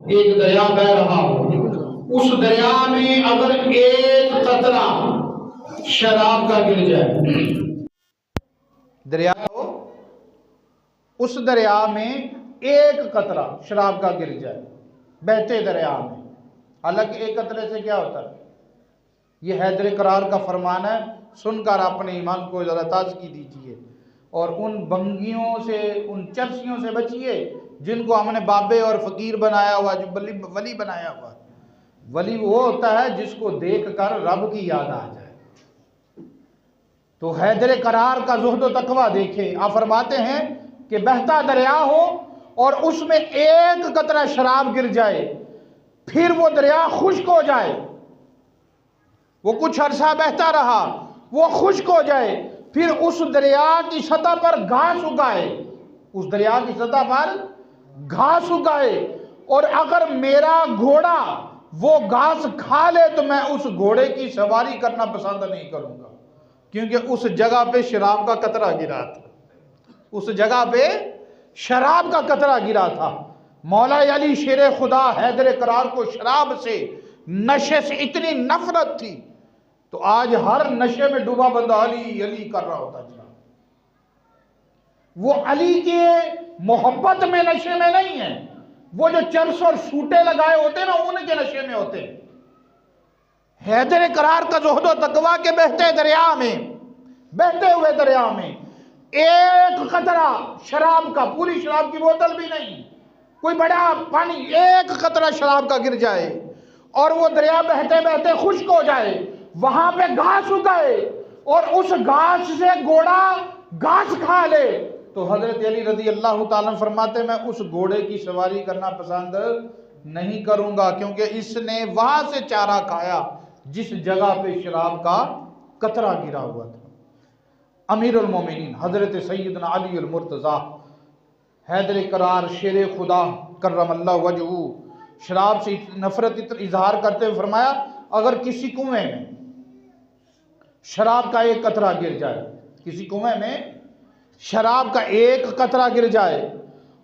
एक दरिया बह रहा हो, उस दरिया में अगर एक कतरा शराब का गिर जाए, दरिया हो, उस दरिया में एक कतरा शराब का गिर जाए बहते दरिया में। हालांकि एक कतरे से क्या होता है, ये हैदर करार का फरमान है, सुनकर अपने ईमान को ज़रा ताज़गी दीजिए और उन बंगियों से, उन चर्सियों से बचिए जिनको हमने बाबे और फ़कीर बनाया हुआ, जो वली बनाया हुआ। वली वो होता है जिसको देख कर रब की याद आ जाए। तो हैदर करार का ज़ुहद व तकवा देखें, आप फरमाते हैं कि बहता दरिया हो और उसमें एक कतरा शराब गिर जाए, फिर वो दरिया खुश्क हो जाए, वो कुछ अरसा बहता रहा, वो खुश्क हो जाए, फिर उस दरिया की सतह पर घास उगाए, उस दरिया की सतह पर घास उगाए, और अगर मेरा घोड़ा वो घास खा ले तो मैं उस घोड़े की सवारी करना पसंद नहीं करूंगा, क्योंकि उस जगह पे शराब का कतरा गिरा था, उस जगह पे शराब का कतरा गिरा था। मौला अली शेर खुदा हैदर करार को शराब से, नशे से इतनी नफरत थी, तो आज हर नशे में डूबा बंदा अली अली कर रहा होता था। वो अली के मोहब्बत में नशे में नहीं है, वो जो चर्स और सूटे लगाए होते हैं ना, उनके नशे में होते हैं। हैदर करार का ज़ुहद व तकवा के बहते दरिया में, बहते हुए दरिया में एक कतरा शराब का, पूरी शराब की बोतल भी नहीं, कोई बड़ा पानी, एक कतरा शराब का गिर जाए और वो दरिया बहते बहते खुश्क हो जाए, वहां पे घास उगाए और उस घास से घोड़ा घास खा ले, तो हजरत अली रज़ी अल्लाह ताला फरमाते मैं उस घोड़े की सवारी करना पसंद नहीं करूंगा, क्योंकि इसने वहां से चारा खाया जिस जगह पे शराब का कतरा गिरा हुआ था। अमीरुल मोमिनीन हजरत सैयदना अली अल मुर्तज़ा हैदर करार शेर खुदा कर्रमल्लाहु वजहू शराब से नफरत इजहार करते हुए फरमाया, अगर किसी कुएं में शराब का एक कतरा गिर जाए, किसी कुएं में शराब का एक कतरा गिर जाए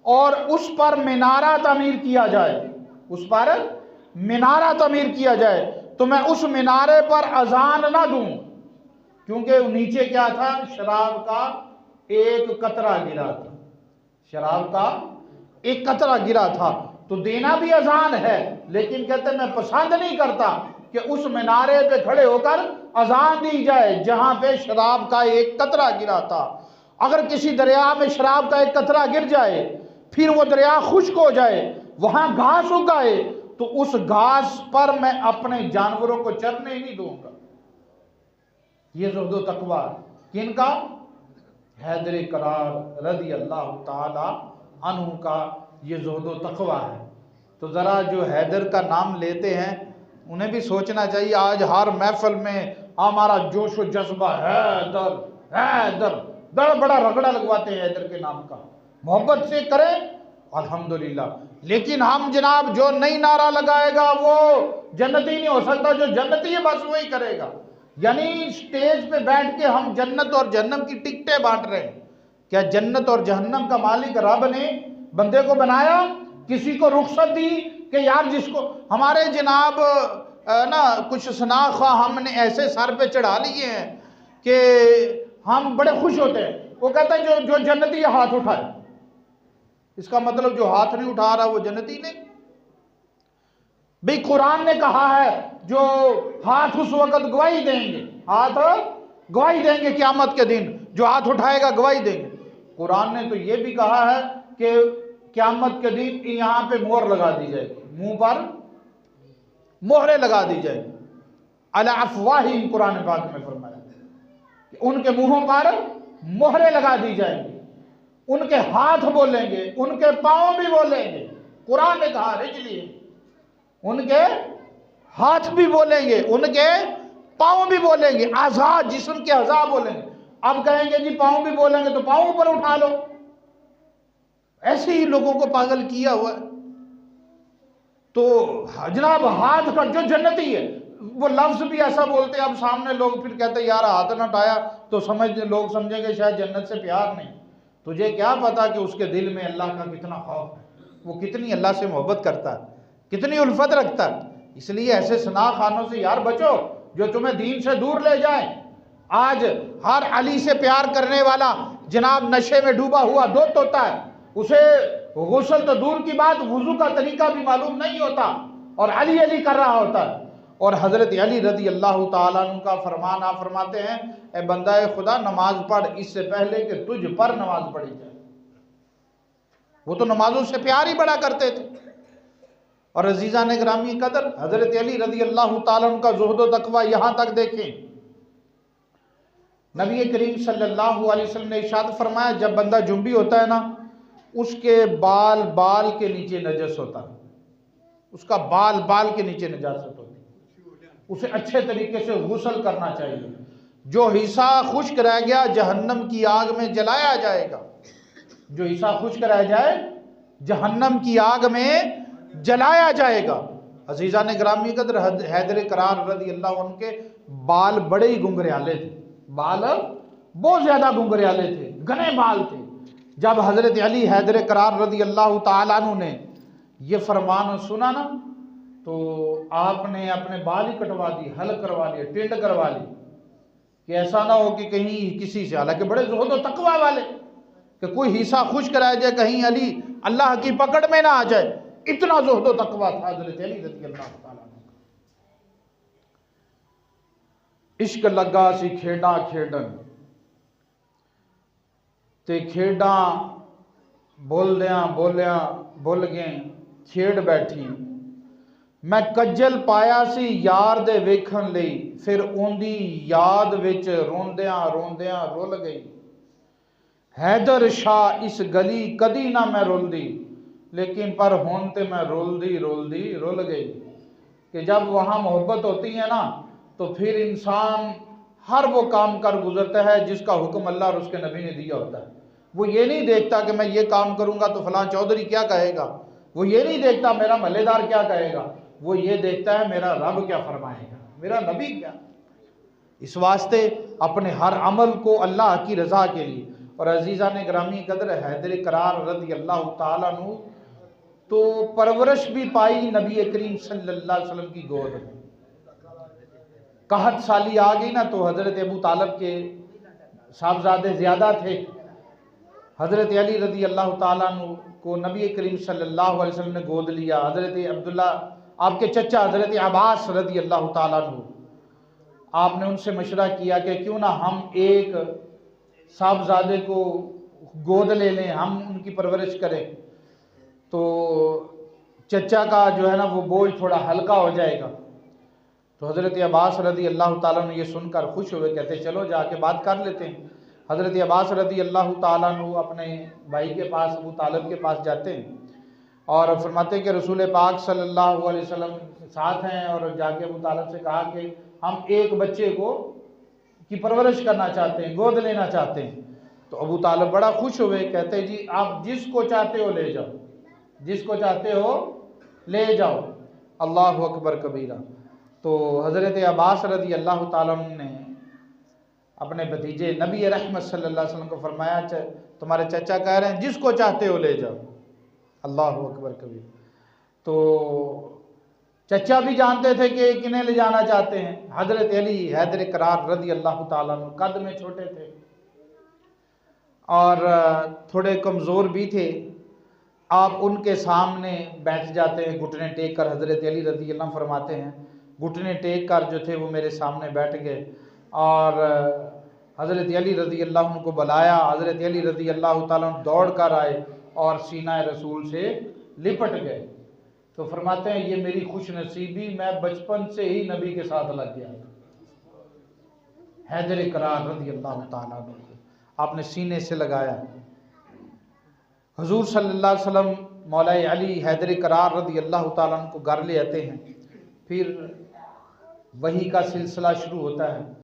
और उस पर मीनारा तामीर किया जाए, उस पर मीनारा तामीर किया जाए, तो मैं उस मीनारे पर अजान ना दूं, क्योंकि नीचे क्या था, शराब का एक कतरा गिरा था, शराब का एक कतरा गिरा था, तो देना भी अजान है, लेकिन कहते मैं पसंद नहीं करता कि उस मीनारे पे खड़े होकर अजान दी जाए जहां पे शराब का एक कतरा गिरा था। अगर किसी दरिया में शराब का एक कतरा गिर जाए, फिर वो दरिया खुश्क हो जाए, वहां घास उगाए, तो उस घास पर मैं अपने जानवरों को चरने ही नहीं दूंगा। ये ज़ुहद व तकवा किनका? हैदर करार रज़ी अल्लाह ताला अन्हु का ये ज़ुहद व तकवा है। तो ज़रा जो हैदर का नाम लेते हैं उन्हें भी सोचना चाहिए, आज हर महफिल में हमारा जोश व जज्बा हैदर हैदर, बड़ा बड़ा रगड़ा लगवाते हैं हैदर के नाम का, मोहब्बत से करें अल्हम्दुलिल्लाह, लेकिन हम जनाब जो नई नारा लगाएगा वो जन्नती नहीं हो सकता, जो जन्नती है बस वही करेगा। यानी स्टेज पे बैठ के हम जन्नत और जहन्नम की टिकटें बांट रहे हैं। क्या जन्नत और जहन्नम का मालिक रब ने बंदे को बनाया, किसी को रुखसत दी कि यार जिसको हमारे जनाब ना कुछ शनाख्वा हमने ऐसे सर पे चढ़ा लिए हैं कि हम बड़े खुश होते हैं। वो कहते हैं जो जन्नती है हाथ उठाए, इसका मतलब जो हाथ नहीं उठा रहा वो जन्नती नहीं। भाई कुरान ने कहा है जो हाथ उस वक्त गवाही देंगे, हाथ गवाही देंगे क़यामत के दिन, जो हाथ उठाएगा गवाही देंगे। कुरान ने तो ये भी कहा है कि क़यामत के दिन यहाँ पे मोहर लगा दी जाएगी, मुंह पर मोहरें लगा दी जाएगी। अला अफ़वाहिम कुरान पाक में फरमाया कि उनके मुंहों पर मोहरें लगा दी जाएंगी, उनके हाथ बोलेंगे, उनके पांव भी बोलेंगे। कुरान ने कहा रिजली, उनके हाथ भी बोलेंगे, उनके पांव भी बोलेंगे, आज़ा जिस्म के अज़ा बोलेंगे। अब कहेंगे जी पांव भी बोलेंगे तो पांव ऊपर उठा लो, ऐसे ही लोगों को पागल किया हुआ है। तो जनाब हाथ का जो जन्नती है वो लफ्ज भी ऐसा बोलते हैं, अब सामने लोग फिर कहते हैं यार हाथ न उठाया तो लोग समझेंगे शायद जन्नत से प्यार नहीं। तुझे क्या पता कि उसके दिल में अल्लाह का कितना खौफ है, वो कितनी अल्लाह से मोहब्बत करता है। कितनी उल्फत रखता है। इसलिए ऐसे सना खानों से यार बचो जो तुम्हें दीन से दूर ले जाए। आज हर अली से प्यार करने वाला जनाब नशे में डूबा हुआ दोस्त होता है, उसे गुस्ल तो दूर की बात वुजू का तरीका भी मालूम नहीं होता और अली अली कर रहा होता है। और हजरत अली रदी अल्लाह ताला अन्हु का फरमान आप फरमाते हैं, ए बंदा खुदा नमाज पढ़ इससे पहले कि तुझ पर नमाज पढ़ी जाए। वो तो नमाजों से प्यार ही बड़ा करते थे। और अजीज़ा ने ग्रामी कदर हजरत अली रदी अल्लाह ताला अन्हु का ज़ुहद व तक़वा यहाँ तक देखें, नबी करीम सल्लल्लाहु अलैहि वसल्लम ने इरशाद फरमाया, जब बंदा जुम्बी होता है ना, उसके बाल बाल के नीचे नजस होता है, उसका बाल बाल के नीचे नजासत होती है, उसे अच्छे तरीके से गुस्ल करना चाहिए। जो हिस्सा खुश्क रह गया जहन्नम की आग में जलाया जाएगा, जो हिस्सा खुश्क रह जाए जहन्नम की आग में जलाया जाएगा। अजीज़ा ने ग्रामी कदर हैदर करार रदी अल्लाह अन्हु के बाल बड़े ही गुंगरियाले थे, बाल बहुत ज्यादा गुंगरियाले थे, घने बाल थे। जब हजरत अली हैदर करार रदी अल्लाह ताला अन्हु ने ये फरमान सुना ना, तो आपने अपने बाल ही कटवा दिए, हल करवा लिए, टिंड करवा ली, कि ऐसा ना हो कि कहीं किसी से, हालांकि बड़े ज़ुहद व तक़वा वाले, कि कोई हिस्सा खुश्क रह जाए, कहीं अली अल्लाह की पकड़ में ना आ जाए। इतना ज़ुहद व तक़वा था हजरत अली रज़ी अल्लाह ताला अन्हु। इश्क लगा सी खेड़ा खेडन ते खेड़ा बोलदियां बोलिया भुल गए खेड़ बैठी। मैं कज्जल पाया सी यार दे वेखण लई, फिर ओंदी याद विच रोंदियां रोंदियां रुल गई। हैदर शाह इस गली कदी ना मैं रुलदी, लेकिन पर हुण ते मैं रुलदी रुलदी रुल गई। कि जब वहाँ मोहब्बत होती है ना, तो फिर इंसान हर वो काम कर गुजरता है जिसका हुक्म अल्लाह और उसके नबी ने दिया होता है। वो ये नहीं देखता कि मैं ये काम करूंगा तो फलां चौधरी क्या कहेगा, वो ये नहीं देखता मेरा महल्लेदार क्या कहेगा, वो ये देखता है मेरा रब क्या फरमाएगा, मेरा नबी क्या। इस वास्ते अपने हर अमल को अल्लाह की रज़ा के लिए। और अजीज़ा ने ग्रामी कदर हैदर करार रज़ी अल्लाह ताला अन्हु तो परवरिश भी पाई नबी करीम सल्लल्लाहु अलैहि वसल्लम की गोद में। 61 साली आ गई ना, तो हजरत अबू तालिब के साहबजादे ज्यादा थे। हजरत अली रदी अल्लाह ताला अन्हु को नबी करीम सल्लल्लाहु अलैहि वसल्लम ने गोद लिया। हजरत अब्दुल्ला आपके चचा हजरत अब्बास रदी अल्लाह ताला अन्हु, आपने उनसे मशवरा किया कि क्यों ना हम एक साहबजादे को गोद ले लें, हम उनकी परवरिश करें, तो चचा का जो है ना वो बोझ थोड़ा हल्का हो जाएगा। तो हज़रत अब्बास रदी अल्लाह ताला अन्हु ये सुनकर खुश हुए, कहते चलो जाके बात कर लेते हैं। हज़रत अब्बास रदी अल्लाह ताला अन्हु अपने भाई के पास अबू तालिब के पास जाते हैं और फरमाते हैं कि रसूल पाक सल्लल्लाहु अलैहि वसल्लम साथ हैं, और जाके अबू तालिब से कहा कि हम एक बच्चे को की परवरिश करना चाहते हैं, गोद लेना चाहते हैं। तो अबू तालिब बड़ा खुश हुए, कहते जी आप जिसको चाहते हो ले जाओ, जिसको चाहते हो ले जाओ। अल्लाहु अकबर कबीरा। तो हज़रत अब्बास रज़ी अल्लाह ताला अन्हु ने अपने भतीजे नबी रहमत सल्लल्लाहु अलैहि वसल्लम को फरमाया, तुम्हारे चचा कह रहे हैं जिसको चाहते हो ले जाओ। अल्लाहु अकबर कबीर। तो चचा भी जानते थे कि किन्हें ले जाना चाहते हैं। हज़रत अली हैदर करार रज़ी अल्लाह ताला अन्हु कद में छोटे थे और थोड़े कमज़ोर भी थे। आप उनके सामने बैठ जाते हैं घुटने टेक कर। हज़रत अली रज़ी अल्लाह फरमाते हैं घुटने टेक कर जो थे वो मेरे सामने बैठ गए और हज़रत अली रज़ी अल्लाह अन्हु को बुलाया। हज़रत अली रज़ी अल्लाह ताला अन्हु दौड़ कर आए और सीना रसूल से लिपट गए। तो फरमाते हैं ये मेरी खुश नसीबी, मैं बचपन से ही नबी के साथ लग गया। हैदर करार रज़ी अल्लाह ताला अन्हु को आपने सीने से लगाया। हुजूर सल्लल्लाहु अलैहि वसल्लम मौलाए अली हैदर करार रज़ी अल्लाह ताला अन्हु को घर ले आते हैं। फिर वही का सिलसिला शुरू होता है।